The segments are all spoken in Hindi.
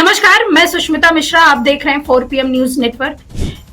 नमस्कार, मैं सुष्मिता मिश्रा। आप देख रहे हैं 4PM news network.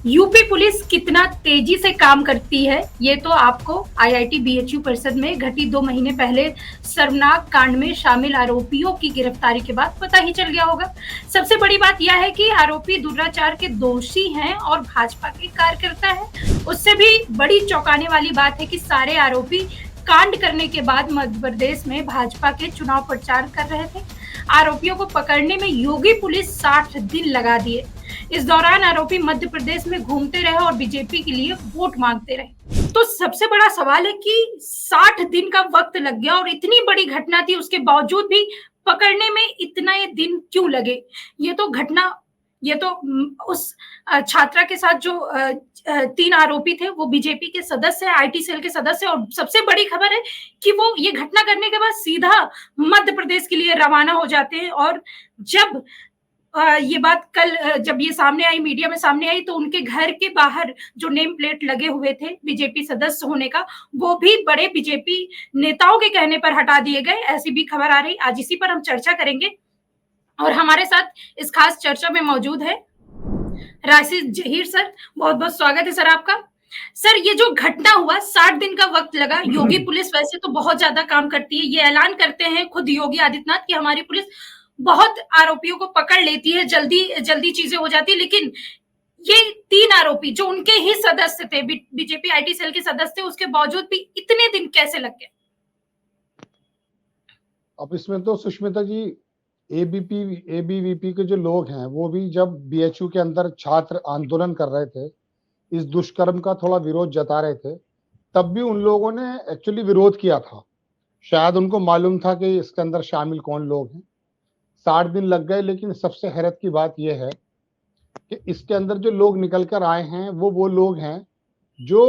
UP police कितना तेजी से काम करती है, ये तो आपको आईआईटी बीएचयू परिषद में घटी 2 महीने पहले शर्मनाक कांड में शामिल आरोपियों की गिरफ्तारी के बाद पता ही चल गया होगा। सबसे बड़ी बात यह है कि आरोपी दुराचार के दोषी हैं और भाजपा के कार्यकर्ता हैं। उससे भी बड़ी चौंकाने वाली बात है कि सारे आरोपी कांड करने के बाद मध्य प्रदेश में भाजपा के चुनाव प्रचार कर रहे थे। आरोपियों को पकड़ने में योगी पुलिस 60 दिन लगा दिए। इस दौरान आरोपी मध्य प्रदेश में घूमते रहे और बीजेपी के लिए वोट मांगते रहे। तो सबसे बड़ा सवाल है कि 60 दिन का वक्त लग गया और इतनी बड़ी घटना थी, उसके बावजूद भी पकड़ने में इतने दिन क्यों लगे? ये तो उस छात्रा के साथ जो 3 आरोपी थे वो बीजेपी के सदस्य है, आईटी सेल के सदस्य। और सबसे बड़ी खबर है कि वो ये घटना करने के बाद सीधा मध्य प्रदेश के लिए रवाना हो जाते हैं। और जब ये बात कल जब ये सामने आई, मीडिया में सामने आई, तो उनके घर के बाहर जो नेम प्लेट लगे हुए थे बीजेपी सदस्य होने का, वो भी बड़े बीजेपी नेताओं के कहने पर हटा दिए गए। ऐसी भी खबर आ रही। आज इसी पर हम चर्चा करेंगे और हमारे साथ इस खास चर्चा में मौजूद है राशिद जहीर सर। बहुत बहुत स्वागत है सर आपका। सर, ये जो घटना हुआ, 60 दिन का वक्त लगा। योगी पुलिस वैसे तो बहुत ज्यादा काम करती है, ये ऐलान करते हैं खुद योगी आदित्यनाथ कि हमारी पुलिस बहुत आरोपियों को पकड़ लेती है, जल्दी चीजें हो जाती है। लेकिन ये 3 आरोपी जो उनके ही सदस्य थे, बीजेपी आईटी सेल के सदस्य थे, उसके बावजूद भी इतने दिन कैसे लग गए? अब इसमें तो सुष्मिता जी, एबीवीपी के जो लोग हैं वो भी जब बीएचयू के अंदर छात्र आंदोलन कर रहे थे, इस दुष्कर्म का थोड़ा विरोध जता रहे थे, तब भी उन लोगों ने एक्चुअली विरोध किया था। शायद उनको मालूम था कि इसके अंदर शामिल कौन लोग हैं। 60 दिन लग गए, लेकिन सबसे हैरत की बात यह है कि इसके अंदर जो लोग निकल कर आए हैं वो लोग हैं जो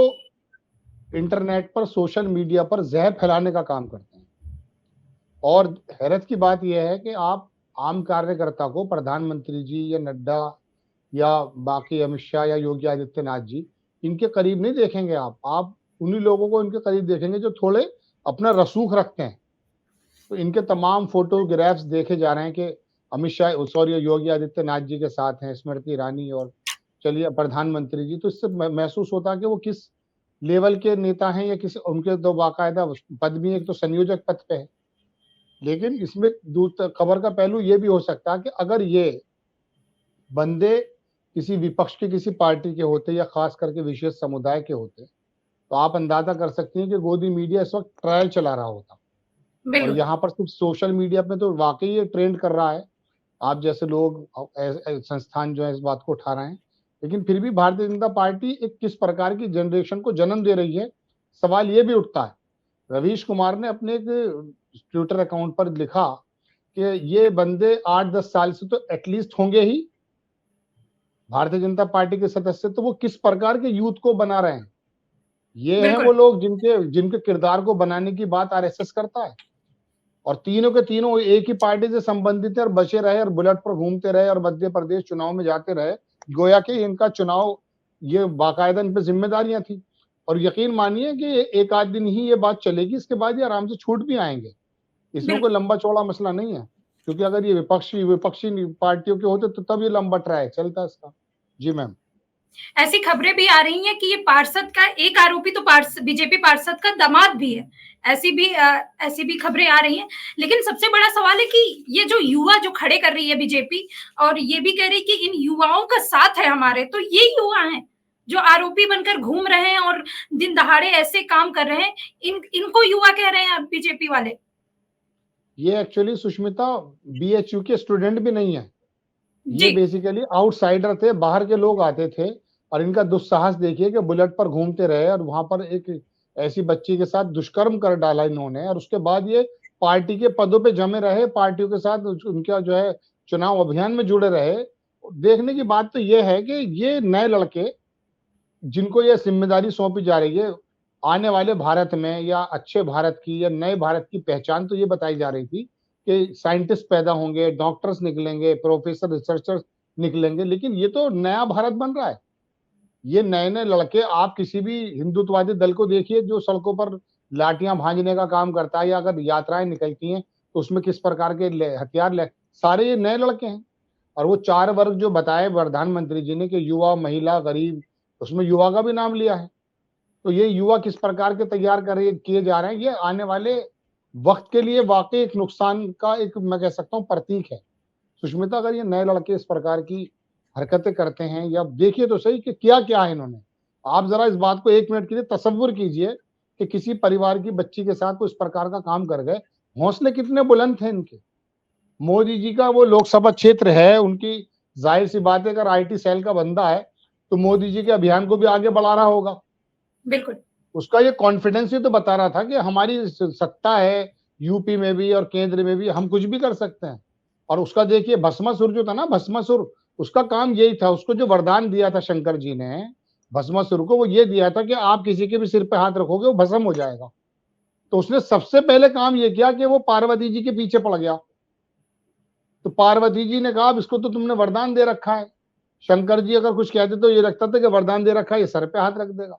इंटरनेट पर, सोशल मीडिया पर जहर फैलाने का काम करते हैं। और हैरत की बात यह है कि आप आम कार्यकर्ता को, प्रधानमंत्री जी या नड्डा या बाकी अमित शाह या योगी आदित्यनाथ जी, इनके करीब नहीं देखेंगे। आप उन्हीं लोगों को इनके करीब देखेंगे जो थोड़े अपना रसूख रखते हैं। तो इनके तमाम फोटोग्राफ्स देखे जा रहे हैं कि अमित शाह, सॉरी, योगी आदित्यनाथ जी के साथ हैं, स्मृति ईरानी और चलिए प्रधानमंत्री जी। तो इससे महसूस होता है कि वो किस लेवल के नेता हैं, या किसी उनके तो बाकायदा पद भी, एक तो संयोजक पद पे है। लेकिन इसमें खबर का पहलू ये भी हो सकता है कि अगर ये बंदे किसी विपक्ष के, किसी पार्टी के होते या खास करके विशेष समुदाय के होते, तो आप अंदाजा कर सकती हैं कि गोदी मीडिया इस वक्त ट्रायल चला रहा होता। और यहाँ पर सिर्फ सोशल मीडिया पे तो वाकई ये ट्रेंड कर रहा है, आप जैसे लोग, संस्थान जो है इस बात को उठा रहे हैं। लेकिन फिर भी भारतीय जनता पार्टी एक किस प्रकार की जनरेशन को जन्म दे रही है, सवाल ये भी उठता है। रवीश कुमार ने अपने एक ट्विटर अकाउंट पर लिखा कि ये बंदे 8-10 साल से तो एटलीस्ट होंगे ही भारतीय जनता पार्टी के सदस्य, तो वो किस प्रकार के यूथ को बना रहे हैं। ये हैं वो लोग जिनके किरदार को बनाने की बात आरएसएस करता है। और तीनों के तीनों एक ही पार्टी से संबंधित है और बचे रहे और बुलेट पर घूमते रहे और मध्य प्रदेश चुनाव में जाते रहे, गोया कि इनका चुनाव, ये बाकायदा इन पर जिम्मेदारियां थी। और यकीन मानिए कि एक आध दिन ही ये बात चलेगी, इसके बाद ये आराम से छूट भी आएंगे। इसमें कोई लंबा चौड़ा मसला नहीं है, क्योंकि अगर ये विपक्षी पार्टियों के होते तो तब ये लंबा ट्रैक चलता इसका। जी मैम, ऐसी खबरें भी आ रही हैं कि ये पार्षद का एक आरोपी तो बीजेपी पार्षद का दामाद भी है। ऐसी भी खबरें आ रही हैं। लेकिन सबसे बड़ा सवाल है कि ये जो युवा जो खड़े कर रही है बीजेपी, और ये भी कह रही है कि इन युवाओं का साथ है हमारे, तो ये युवा हैं जो आरोपी बनकर घूम रहे हैं और दिन दहाड़े ऐसे काम कर रहे हैं, इनको युवा कह रहे हैं बीजेपी वाले। ये एक्चुअली सुष्मिता बीएचयू के स्टूडेंट भी नहीं है, ये बेसिकली आउटसाइडर थे, बाहर के लोग आते थे। और इनका दुस्साहस देखिए कि बुलेट पर घूमते रहे और वहां पर एक ऐसी बच्ची के साथ दुष्कर्म कर डाला इन्होंने, और उसके बाद ये पार्टी के पदों पे जमे रहे, पार्टियों के साथ उनका जो है चुनाव अभियान में जुड़े रहे। देखने की बात तो ये है कि ये नए लड़के जिनको ये जिम्मेदारी सौंपी जा रही है, आने वाले भारत में या अच्छे भारत की या नए भारत की पहचान तो ये बताई जा रही थी कि साइंटिस्ट पैदा होंगे, डॉक्टर्स निकलेंगे, प्रोफेसर, रिसर्चर्स निकलेंगे। लेकिन ये तो नया भारत बन रहा है। ये नए नए लड़के, आप किसी भी हिंदुत्ववादी दल को देखिए जो सड़कों पर लाठियां भांजने का काम करता है, या अगर यात्राएं निकलती हैं तो उसमें किस प्रकार के हथियार ले, सारे ये नए लड़के हैं। और वो 4 वर्ग जो बताए प्रधानमंत्री जी ने कि युवा, महिला, गरीब, उसमें युवा का भी नाम लिया है। तो ये युवा किस प्रकार के तैयार किए जा रहे हैं, ये आने वाले वक्त के लिए वाकई एक नुकसान का एक मैं कह सकता हूँ प्रतीक है। सुष्मिता, अगर ये नए लड़के इस प्रकार की हरकतें करते हैं, या देखिए तो सही कि क्या क्या है इन्होंने। आप जरा इस बात को 1 मिनट के लिए तसव्वुर कीजिए कि किसी परिवार की बच्ची के साथ वो इस प्रकार का काम कर गए। हौसले कितने बुलंद थे इनके। मोदी जी का वो लोकसभा क्षेत्र है, उनकी जाहिर सी बात है, अगर आईटी सेल का बंदा है तो मोदी जी के अभियान को भी आगे बढ़ा रहा होगा। बिल्कुल। उसका ये कॉन्फिडेंस ही तो बता रहा था कि हमारी सत्ता है यूपी में भी और केंद्र में भी, हम कुछ भी कर सकते हैं। और उसका देखिए भस्मासुर जो था ना, भस्मासुर, उसका काम यही था। उसको जो वरदान दिया था शंकर जी ने भस्मासुर को, वो ये दिया था कि आप किसी के भी सिर पे हाथ रखोगे वो भस्म हो जाएगा। तो उसने सबसे पहले काम ये किया कि वो पार्वती जी के पीछे पड़ गया। तो पार्वती जी ने कहा अब इसको तो तुमने वरदान दे रखा है। शंकर जी अगर कुछ कहते तो ये लगता था कि वरदान दे रखा है, ये सर पे हाथ रख देगा।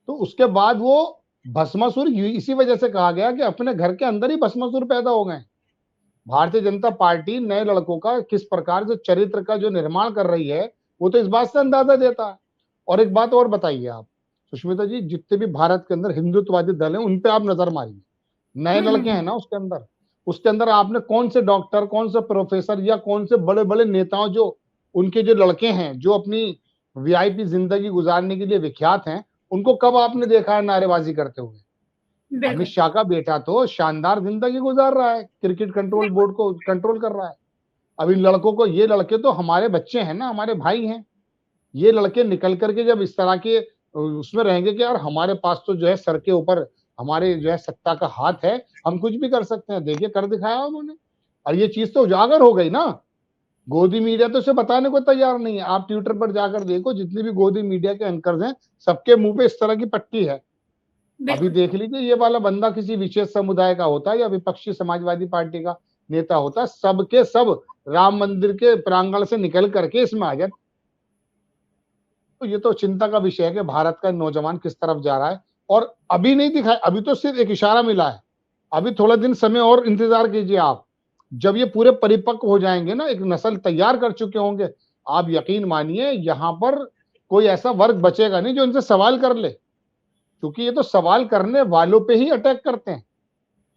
तो उसके बाद वो भस्मासुर इसी वजह से कहा गया कि अपने घर के अंदर ही भस्मासुर पैदा हो गए। भारतीय जनता पार्टी नए लड़कों का किस प्रकार से चरित्र का जो निर्माण कर रही है, वो तो इस बात से अंदाजा देता है। और एक बात और बताइए आप सुष्मिता जी, जितने भी भारत के अंदर हिंदुत्ववादी दल हैं उन पे आप नजर मारिए। नए लड़के हैं ना उसके अंदर आपने कौन से डॉक्टर, कौन से प्रोफेसर या कौन से बड़े बड़े नेताओं, जो उनके जो लड़के हैं जो अपनी वीआईपी जिंदगी गुजारने के लिए विख्यात हैं, उनको कब आपने देखा है नारेबाजी करते हुए? अमित बिल्कुल। शाह का बेटा तो शानदार जिंदगी गुजार रहा है, क्रिकेट कंट्रोल बिल्कुल। बोर्ड को कंट्रोल कर रहा है। अब इन लड़कों को, ये लड़के तो हमारे बच्चे हैं ना, हमारे भाई हैं। ये लड़के निकल करके जब इस तरह के उसमें रहेंगे कि यार हमारे पास तो जो है सर के ऊपर हमारे जो है सत्ता का हाथ है, हम कुछ भी कर सकते हैं, देखिए कर दिखाया उन्होंने। और ये चीज तो उजागर हो गई ना। गोदी मीडिया तो इसे बताने को तैयार नहीं है। आप ट्विटर पर जाकर देखो, जितने भी गोदी मीडिया के एंकर्स हैं, सबके मुंह पे इस तरह की पट्टी है। अभी बिल्कुल। देख लीजिए, ये वाला बंदा किसी विशेष समुदाय का होता है या विपक्षी समाजवादी पार्टी का नेता होता है, सबके सब राम मंदिर के प्रांगण से निकल करके इसमें आ जाए। तो ये तो चिंता का विषय है कि भारत का नौजवान किस तरफ जा रहा है। और अभी नहीं दिखा है, अभी तो सिर्फ एक इशारा मिला है। अभी थोड़ा दिन समय और इंतजार कीजिए आप। जब ये पूरे परिपक्व हो जाएंगे ना, एक नस्ल तैयार कर चुके होंगे, आप यकीन मानिए यहाँ पर कोई ऐसा वर्ग बचेगा नहीं जो इनसे सवाल कर ले। क्योंकि ये तो सवाल करने वालों पे ही अटैक करते हैं।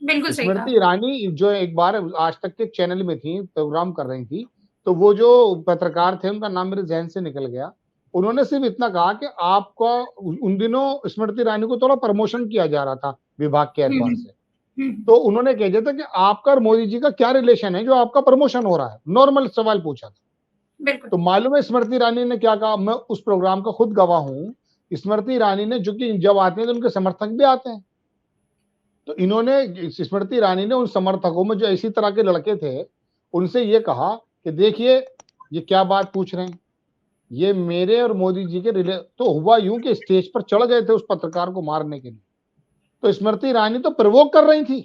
बिल्कुल सही कहा। स्मृति ईरानी जो एक बार आज तक के चैनल में थी, प्रोग्राम कर रही थी, तो वो जो पत्रकार थे उनका नाम मेरे जहन से निकल गया। उन्होंने सिर्फ इतना कहा कि आपका उन दिनों स्मृति ईरानी को थोड़ा प्रमोशन किया जा रहा था विभाग के हम्म। एतबार हम्म। से। तो उन्होंने कह दिया था कि आपका और मोदी जी का क्या रिलेशन है जो आपका प्रमोशन हो रहा है, नॉर्मल सवाल पूछा था। बिल्कुल। तो मालूम है स्मृति ईरानी ने क्या कहा? मैं उस प्रोग्राम का खुद गवाह हूं। स्मृति ईरानी ने, जो कि जब आते हैं तो उनके समर्थक भी आते हैं, तो इन्होंने, स्मृति ईरानी ने उन समर्थकों में जो इसी तरह के लड़के थे उनसे ये कहा कि देखिए ये क्या बात पूछ रहे हैं, ये मेरे और मोदी जी के रिले। तो हुआ यूं कि स्टेज पर चढ़ गए थे उस पत्रकार को मारने के लिए। तो स्मृति ईरानी तो प्रवोक कर रही थी।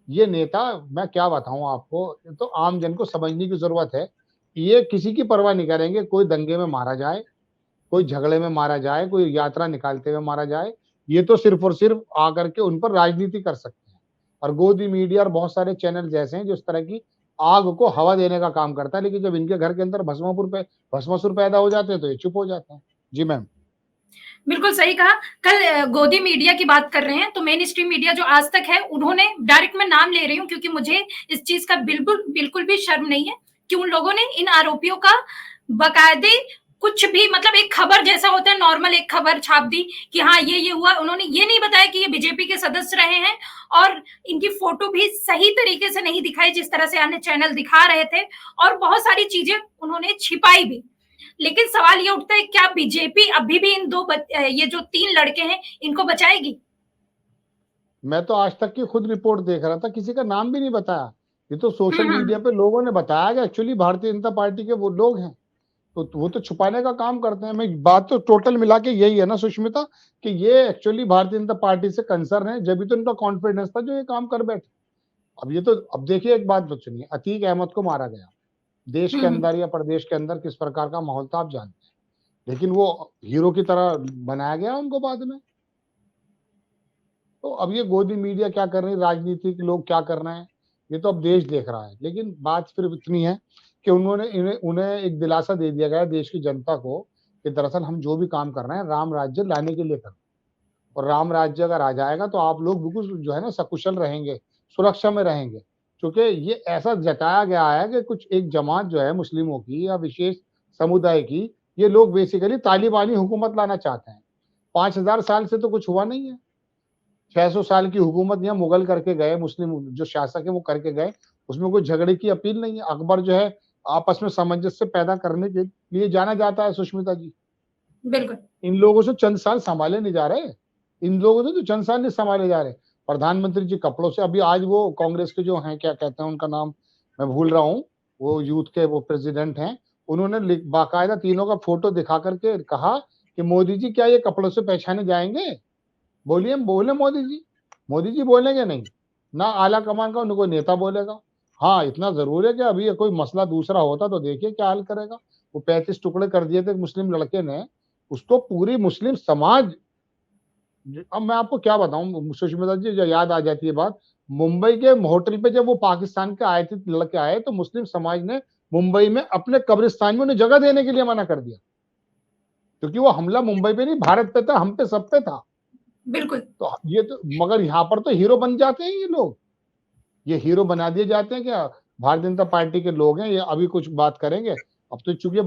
ये नेता, मैं क्या बताऊं आपको, तो आम जन को समझने की जरूरत है। ये किसी की परवाह नहीं करेंगे, कोई दंगे में मारा जाए, कोई झगड़े में मारा जाए, कोई यात्रा निकालते हुए मारा जाए, ये तो सिर्फ और सिर्फ आकर के उन पर राजनीति कर सकते हैं। और गोदी मीडिया और बहुत सारे चैनल जैसे हैं जो इस तरह की आग को हवा देने का काम करता है, लेकिन जब इनके घर के अंदर भस्मासुर पैदा हो जाते हैं तो ये चुप हो जाते हैं। जी मैम। बिल्कुल सही कहा। कल गोदी मीडिया की बात कर रहे हैं तो मेन स्ट्रीम मीडिया जो आज तक है, उन्होंने, डायरेक्ट मैं नाम ले रही हूँ क्योंकि मुझे इस चीज का बिल्कुल बिल्कुल भी शर्म नहीं है कि उन लोगों ने इन आरोपियों का बकायदे कुछ भी, मतलब एक खबर जैसा होता है नॉर्मल, एक खबर छाप दी कि हाँ ये हुआ। उन्होंने ये नहीं बताया कि ये बीजेपी के सदस्य रहे हैं, और इनकी फोटो भी सही तरीके से नहीं दिखाई जिस तरह से अन्य चैनल दिखा रहे थे, और बहुत सारी चीजें उन्होंने छिपाई भी। लेकिन सवाल ये उठता है, क्या बीजेपी अभी भी इन ये जो 3 लड़के हैं इनको बचाएगी? मैं तो आज तक की खुद रिपोर्ट देख रहा था, किसी का नाम भी नहीं बताया। ये तो सोशल मीडिया हम्म। पे लोगों ने बताया कि एक्चुअली भारतीय जनता पार्टी के वो लोग हैं। तो वो तो छुपाने का काम करते हैं। मैं बात तो टोटल मिला के यही है ना सुष्मिता, कि ये एक्चुअली भारतीय जनता पार्टी से कंसर्न है, जब भी तो इनका कॉन्फिडेंस था जो ये काम कर बैठे। अब ये तो, अब देखिए एक बात तो सुनिए, अतीक अहमद को मारा गया, देश के हम्म। अंदर या प्रदेश के अंदर किस प्रकार का माहौल था आप जानते हैं, लेकिन वो हीरो की तरह बनाया गया उनको बाद में। तो अब ये गोदी मीडिया क्या कर रही है, राजनीतिक लोग क्या कर रहे हैं, ये तो अब देश देख रहा है। लेकिन बात फिर इतनी है कि उन्हें एक दिलासा दे दिया गया देश की जनता को कि दरअसल हम जो भी काम कर रहे हैं राम राज्य लाने के लिए कर, और राम राज्य अगर आ जाएगा तो आप लोग बिल्कुल जो है ना सकुशल रहेंगे, सुरक्षा में रहेंगे। क्योंकि ये ऐसा जताया गया है कि कुछ एक जमात जो है मुस्लिमों की या विशेष समुदाय की, ये लोग बेसिकली तालिबानी हुकूमत लाना चाहते हैं। 5000 साल से तो कुछ हुआ नहीं है। 600 साल की हुकूमत यहाँ मुगल करके गए, मुस्लिम जो शासक है वो करके गए, उसमें कोई झगड़े की अपील नहीं है। अकबर जो है आपस में सामंजस्य पैदा करने के लिए जाना जाता है, सुष्मिता जी। बिल्कुल। इन लोगों से चंद साल संभाले नहीं जा रहे, इन लोगों से तो चंद साल नहीं संभाले जा रहे। प्रधानमंत्री जी कपड़ों से, अभी आज वो कांग्रेस के जो हैं, क्या कहते हैं उनका नाम मैं भूल रहा हूँ, वो यूथ के वो प्रेसिडेंट हैं, उन्होंने बाकायदा तीनों का फोटो दिखा करके कहा कि मोदी जी क्या ये कपड़ों से पहचाने जाएंगे? बोलिए, हम बोले मोदी जी बोलेंगे नहीं, ना आला कमान का उनको नेता बोलेगा। हाँ, इतना जरूर है कि अभी कोई मसला दूसरा होता तो देखिए क्या हाल करेगा। वो 35 टुकड़े कर दिए थे मुस्लिम लड़के ने, उसको पूरी मुस्लिम समाज, अब मैं आपको क्या बताऊं सुष्मिता जी, जो याद आ जाती है बात, मुंबई के होटल पे जब वो पाकिस्तान के आए थे, लड़के आए, तो मुस्लिम समाज ने मुंबई में अपने कब्रिस्तान में उन्हें जगह देने के लिए मना कर दिया, क्योंकि वो हमला मुंबई पे नहीं भारत पे था, हम पे सब पे था। बिल्कुल। तो ये तो, मगर यहाँ पर तो हीरो बन जाते हैं ये लोग, ये हीरो बना दिए जाते हैं। क्या भारतीय जनता पार्टी के लोग हैं ये, अभी कुछ बात करेंगे। अब तो चूंकि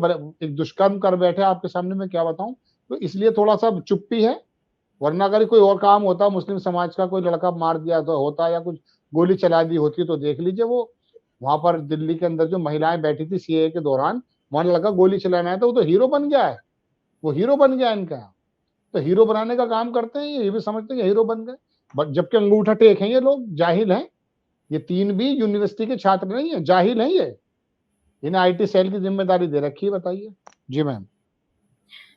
एक दुष्कर्म कर बैठे आपके सामने, मैं क्या बताऊं, तो इसलिए थोड़ा सा चुप्पी है। वरना अगर कोई और काम होता, मुस्लिम समाज का कोई लड़का मार दिया तो होता, या कुछ गोली चला दी होती, तो देख लीजिए वो वहां पर दिल्ली के अंदर जो महिलाएं बैठी थी सीए के दौरान, वहां लड़का गोली चलाना है, तो वो तो हीरो बन गया है, वो हीरो बन गया इनका। तो हीरो बनाने का काम करते हैं, ये भी समझते हैं हीरो बन गए, बट जबकि अंगूठा टेक है ये लोग, जाहिल हैं। ये तीन भी यूनिवर्सिटी के छात्र नहीं है, जाहिल हैं ये। इन्हें आईटी सेल की जिम्मेदारी दे रखी है, बताइए। जी मैम।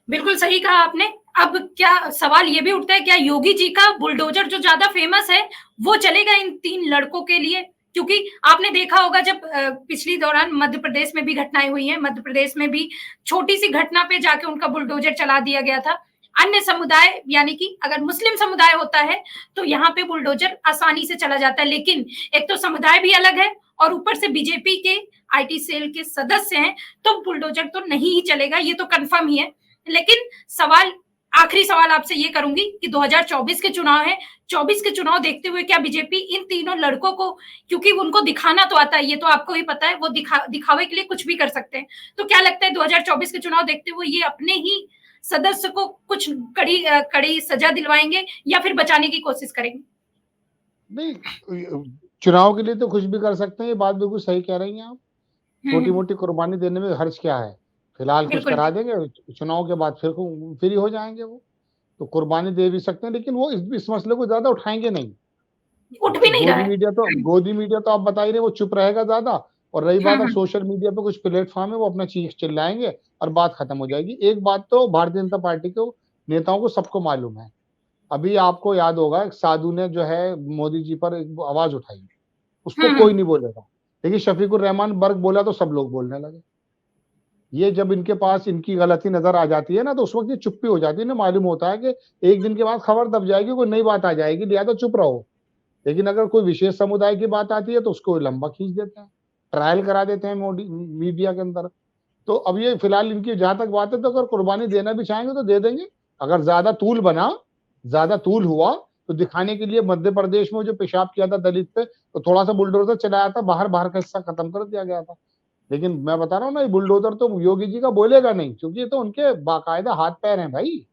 बिल्कुल सही कहा आपने। अब क्या सवाल ये भी उठता है, क्या योगी जी का बुलडोजर जो ज्यादा फेमस है वो चलेगा इन 3 लड़कों के लिए? क्योंकि आपने देखा होगा जब पिछली दौरान मध्य प्रदेश में भी घटनाएं हुई हैं, मध्य प्रदेश में भी छोटी सी घटना पे जाके उनका बुलडोजर चला दिया गया था। अन्य समुदाय, यानी कि अगर मुस्लिम समुदाय होता है तो यहाँ पे बुलडोजर आसानी से चला जाता है, लेकिन एक तो समुदाय भी अलग है और ऊपर से बीजेपी के आईटी सेल के सदस्य हैं, तो बुलडोजर तो नहीं ही चलेगा, ये तो कंफर्म ही है। लेकिन सवाल, आखिरी सवाल आपसे ये करूंगी कि 2024 के चुनाव है, 24 के चुनाव देखते हुए क्या बीजेपी इन तीनों लड़कों को, क्योंकि उनको दिखाना तो आता है, ये तो आपको ही पता है, वो दिखावे के लिए कुछ भी कर सकते हैं, तो क्या लगता है 2024 के चुनाव देखते हुए ये अपने ही सदस्य को कुछ कड़ी सजा दिलवाएंगे या फिर बचाने की कोशिश करेंगे? नहीं, चुनाव के लिए तो कुछ भी कर सकते हैं, ये बात बिल्कुल सही कह रही हैं आप। छोटी मोटी कुर्बानी देने में हर्ज क्या है? फिलहाल कुछ करा देंगे, चुनाव के बाद फिर फ्री हो जाएंगे वो, तो कुर्बानी दे भी सकते हैं, लेकिन वो इस मसले को ज्यादा उठाएंगे नहीं। उठ भी नहीं रहा है। गोदी मीडिया तो आप बता ही रहे, वो चुप रहेगा ज्यादा। और रही बात, अब सोशल मीडिया पे कुछ प्लेटफॉर्म है, वो अपना चीख चिल्लाएंगे और बात खत्म हो जाएगी। एक बात तो भारतीय जनता पार्टी के नेताओं को सबको मालूम है, अभी आपको याद होगा एक साधु ने जो है मोदी जी पर एक आवाज उठाई, उसको कोई नहीं बोलेगा, लेकिन शफीकुर रहमान बर्ग बोला तो सब लोग बोलने लगे। ये जब इनके पास इनकी गलती नजर आ जाती है ना, तो उस वक्त ये चुप्पी हो जाती है ना, मालूम होता है कि एक दिन के बाद खबर दब जाएगी, कोई नई बात आ जाएगी, लिहाजा चुप रहो। लेकिन अगर कोई विशेष समुदाय की बात आती है तो उसको लंबा खींच देते हैं, ट्रायल करा देते हैं मीडिया के अंदर। तो अब ये फिलहाल इनकी जहां तक बात है, तो अगर कुर्बानी देना भी चाहेंगे तो दे देंगे। अगर ज्यादा तूल हुआ तो दिखाने के लिए मध्य प्रदेश में जो पेशाब किया था दलित पे, तो थोड़ा सा बुलडोजर चलाया था, बाहर का हिस्सा खत्म कर दिया गया था। लेकिन मैं बता रहा हूँ ना, ये बुलडोजर तो योगी जी का बोलेगा नहीं, क्योंकि ये तो उनके बाकायदा हाथ पैर हैं भाई।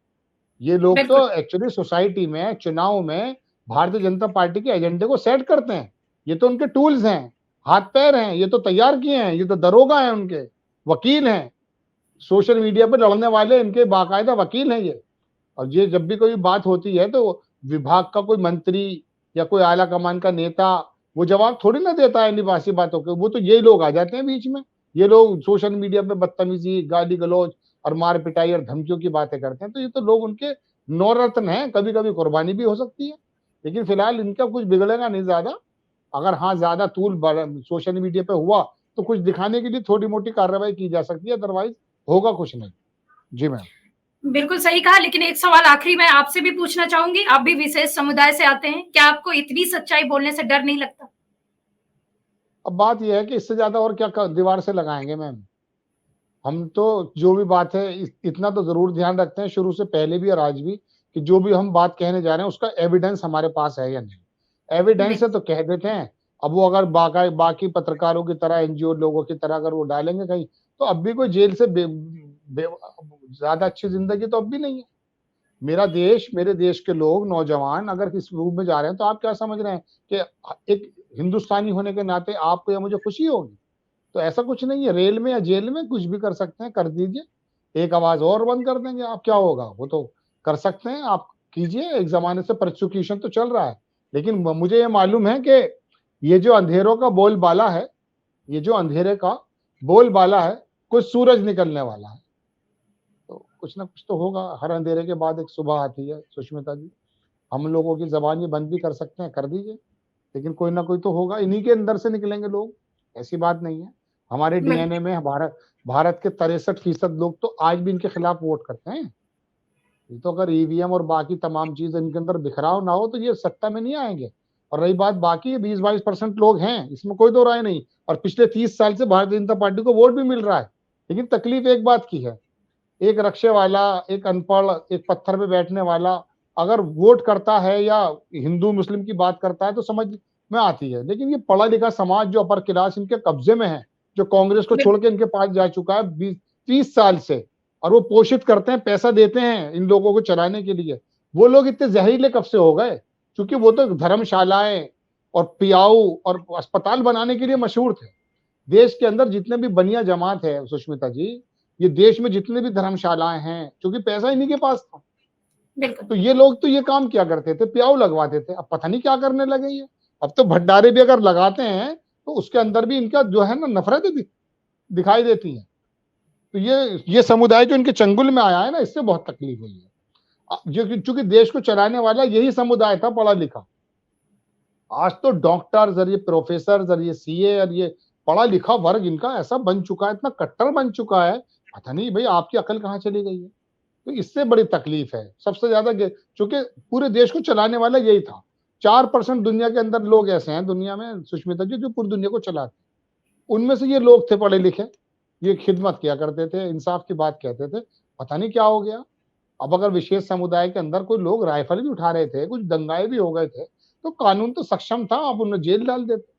ये लोग तो एक्चुअली सोसाइटी में, चुनाव में भारतीय जनता पार्टी के एजेंडे को सेट करते हैं। ये तो उनके टूल्स हैं, हाथ पैर हैं, ये तो तैयार किए हैं, ये तो दरोगा हैं, उनके वकील हैं, सोशल मीडिया पर लड़ने वाले इनके बाकायदा वकील हैं ये। और ये जब भी कोई बात होती है तो विभाग का कोई मंत्री या कोई आला कमान का नेता वो जवाब थोड़ी ना देता है निवासी बातों के, वो तो ये लोग आ जाते हैं बीच में। ये लोग सोशल मीडिया पे बदतमीजी, गाली गलौज और मार पिटाई और धमकियों की बातें करते हैं। तो ये तो लोग उनके नौरत्न हैं, कभी कभी कुर्बानी भी हो सकती है, लेकिन फिलहाल इनका कुछ बिगड़ेगा नहीं ज्यादा। अगर हाँ ज्यादा तूल सोशल मीडिया पे हुआ तो कुछ दिखाने के लिए थोड़ी मोटी कार्रवाई की जा सकती है, अदरवाइज होगा कुछ नहीं। जी मैम। बिल्कुल सही कहा, लेकिन एक सवाल आखिरी मैं आपसे भी पूछना चाहूंगी, आप भी विशेष समुदाय से आते हैं, क्या आपको इतनी सच्चाई बोलने से डर नहीं लगता? अब बात यह है कि इससे ज्यादा और क्या दीवार से लगाएंगे मैम। हम तो जो भी बात है इतना तो जरूर ध्यान रखते हैं शुरू से पहले भी और आज भी, कि जो भी हम बात कहने जा रहे हैं उसका एविडेंस हमारे पास है या नहीं। एविडेंस है तो कह देते हैं। अब वो अगर बाकी पत्रकारों की तरह, एनजीओ लोगों की तरह अगर वो डालेंगे कहीं, तो अब भी कोई जेल से ज्यादा अच्छी जिंदगी तो अब भी नहीं है। मेरा देश, मेरे देश के लोग, नौजवान अगर किस रूप में जा रहे हैं, तो आप क्या समझ रहे हैं कि एक हिंदुस्तानी होने के नाते आपको या मुझे खुशी होगी? तो ऐसा कुछ नहीं है। रेल में या जेल में कुछ भी कर सकते हैं, कर दीजिए। एक आवाज और बंद कर देंगे आप, क्या होगा? वो तो कर सकते हैं, आप कीजिए। एक जमाने से प्रोसिक्यूशन तो चल रहा है, लेकिन मुझे ये मालूम है कि ये जो अंधेरों का बोलबाला है, ये जो अंधेरे का बोलबाला है, कुछ सूरज निकलने वाला है। तो कुछ ना कुछ तो होगा। हर अंधेरे के बाद एक सुबह आती है सुष्मिता जी। हम लोगों की जबान ये बंद भी कर सकते हैं, कर दीजिए, लेकिन कोई ना कोई तो होगा। इन्हीं के अंदर से निकलेंगे लोग, ऐसी बात नहीं है। हमारे डीएनए में भारत के 63% लोग तो आज भी इनके खिलाफ वोट करते हैं। ये तो अगर ईवीएम और बाकी तमाम चीज इनके अंदर बिखराव ना हो तो ये सत्ता में नहीं आएंगे। और रही बात बाकी 20-22% लोग हैं, इसमें कोई दो राय नहीं। और पिछले 30 साल से भारतीय जनता पार्टी को वोट भी मिल रहा है। लेकिन तकलीफ एक बात की है, एक रक्शे वाला, एक अनपढ़, एक पत्थर पे बैठने वाला अगर वोट करता है या हिंदू मुस्लिम की बात करता है तो समझ में आती है। लेकिन ये पढ़ा लिखा समाज जो अपर क्लास इनके कब्जे में है, जो कांग्रेस को छोड़ के इनके पास जा चुका है 20-30 साल से, और वो पोषित करते हैं, पैसा देते हैं इन लोगों को चलाने के लिए, वो लोग इतने जहरीले कब से हो गए? क्योंकि वो तो धर्मशालाएं और पियाऊ और अस्पताल बनाने के लिए मशहूर थे। देश के अंदर जितने भी बनिया जमात है सुष्मिता जी, ये देश में जितने भी धर्मशालाएं हैं, क्योंकि पैसा इन्हीं के पास था, तो ये लोग तो ये काम क्या करते थे, प्याऊ लगवाते थे। अब पता नहीं क्या करने लगे ये। अब तो भंडारे भी अगर लगाते हैं तो उसके अंदर भी इनका जो है ना नफरत दिखाई देती है। तो ये समुदाय जो इनके चंगुल में आया है ना, इससे बहुत तकलीफ हुई है। चूंकि देश को चलाने वाला यही समुदाय था, पढ़ा लिखा। आज तो डॉक्टर और ये प्रोफेसर और ये सीए और ये पढ़ा लिखा वर्ग इनका ऐसा बन चुका है, इतना कट्टर बन चुका है, पता नहीं भाई आपकी अकल कहाँ चली गई है। तो इससे बड़ी तकलीफ है सबसे ज्यादा, चूंकि पूरे देश को चलाने वाला यही था। 4% दुनिया के अंदर लोग ऐसे हैं दुनिया में सुष्मिता जी, जो पूरी दुनिया को चलाते, उनमें से ये लोग थे पढ़े लिखे, ये खिदमत किया करते थे, इंसाफ की बात कहते थे। पता नहीं क्या हो गया। अब अगर विशेष समुदाय के अंदर कोई लोग राइफल भी उठा रहे थे, कुछ दंगाए भी हो गए थे, तो कानून तो सक्षम था, आप उन्हें जेल डाल देते।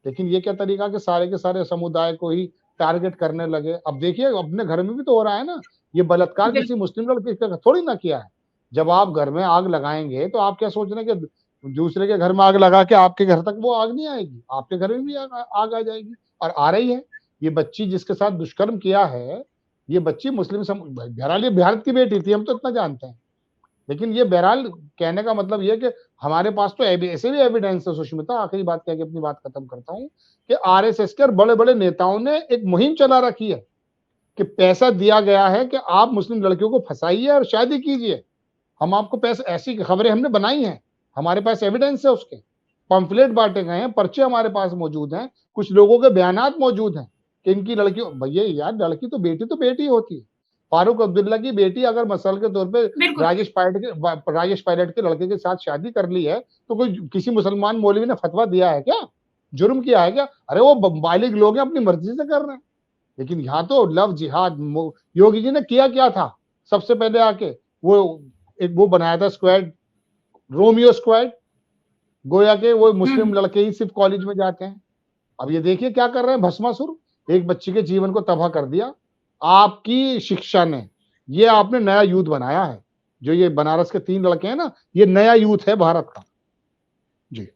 लेकिन ये क्या तरीका कि सारे के सारे समुदाय को ही टारगेट करने लगे। अब देखिए अपने घर में भी तो हो रहा है ना, ये बलात्कार किसी मुस्लिम लड़के का थोड़ी ना किया है। जब आप घर में आग लगाएंगे तो आप क्या सोच रहे हैं कि दूसरे के घर में आग लगा के आपके घर तक वो आग नहीं आएगी, आपके घर में भी आग आ जाएगी। और आ रही है। ये बच्ची जिसके साथ दुष्कर्म किया है, ये बच्ची मुस्लिम बहरहाल ये भारत की बेटी थी, हम तो इतना जानते हैं। लेकिन ये बहरहाल कहने का मतलब ये कि हमारे पास तो ऐसे भी एविडेंस है सुष्मिता, आखिरी बात कह के अपनी बात खत्म करता हूँ, कि आरएसएस के बड़े बड़े नेताओं ने एक मुहिम चला रखी है कि पैसा दिया गया है कि आप मुस्लिम लड़कियों को फंसाइए और शादी कीजिए, हम आपको पैसे, ऐसी खबरें हमने बनाई हैं, हमारे पास एविडेंस है, उसके पंफलेट बांटे गए हैं, पर्चे हमारे पास मौजूद हैं, कुछ लोगों के बयानात मौजूद हैं कि इनकी लड़कियों, भैया यार लड़की तो बेटी होती है। फारूक अब्दुल्ला की बेटी अगर मसल के तौर पे राजेश पायलट के लड़के के साथ शादी कर ली है, तो कोई किसी मुसलमान मौलवी ने फतवा दिया है क्या? जुर्म किया है क्या? अरे वो बालिग लोग हैं, अपनी मर्जी से कर रहे हैं। लेकिन यहाँ तो लव जिहाद, योगी जी ने किया क्या था? सबसे पहले आके वो बनाया था स्क्वाड, रोमियो स्क्वाड, गोया के वो मुस्लिम लड़के ही सिर्फ कॉलेज में जाते हैं। अब ये देखिए क्या कर रहे हैं, भस्मासुर, एक बच्ची के जीवन को तबाह कर दिया आपकी शिक्षा ने। ये आपने नया यूथ बनाया है, जो ये बनारस के 3 लड़के हैं ना, ये नया यूथ है भारत का। जी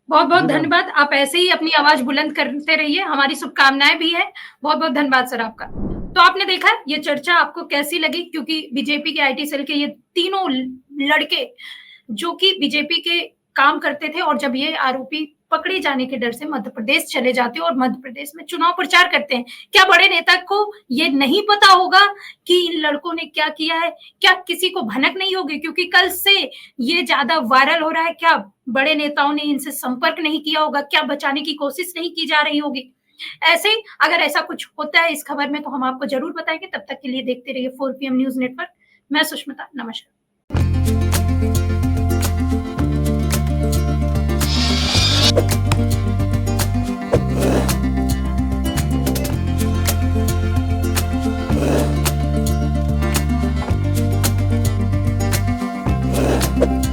बहुत बहुत धन्यवाद। आप ऐसे ही अपनी आवाज बुलंद करते रहिए, हमारी शुभकामनाएं भी है। बहुत बहुत धन्यवाद सर आपका। तो आपने देखा ये चर्चा आपको कैसी लगी, क्योंकि बीजेपी के आईटी सेल के ये तीनों लड़के जो कि बीजेपी के काम करते थे, और जब ये आरोपी पकड़े जाने के डर से मध्य प्रदेश चले जाते हैं और मध्य प्रदेश में चुनाव प्रचार करते हैं, क्या बड़े नेता को ये नहीं पता होगा कि इन लड़कों ने क्या किया है? क्या किसी को भनक नहीं होगी? क्योंकि कल से ये ज्यादा वायरल हो रहा है, क्या बड़े नेताओं ने इनसे संपर्क नहीं किया होगा? क्या बचाने की कोशिश नहीं की जा रही होगी? ऐसे अगर ऐसा कुछ होता है इस खबर में तो हम आपको जरूर बताएंगे। तब तक के लिए देखते रहिए 4PM न्यूज नेटवर्क। मैं सुष्मिता, नमस्कार। है।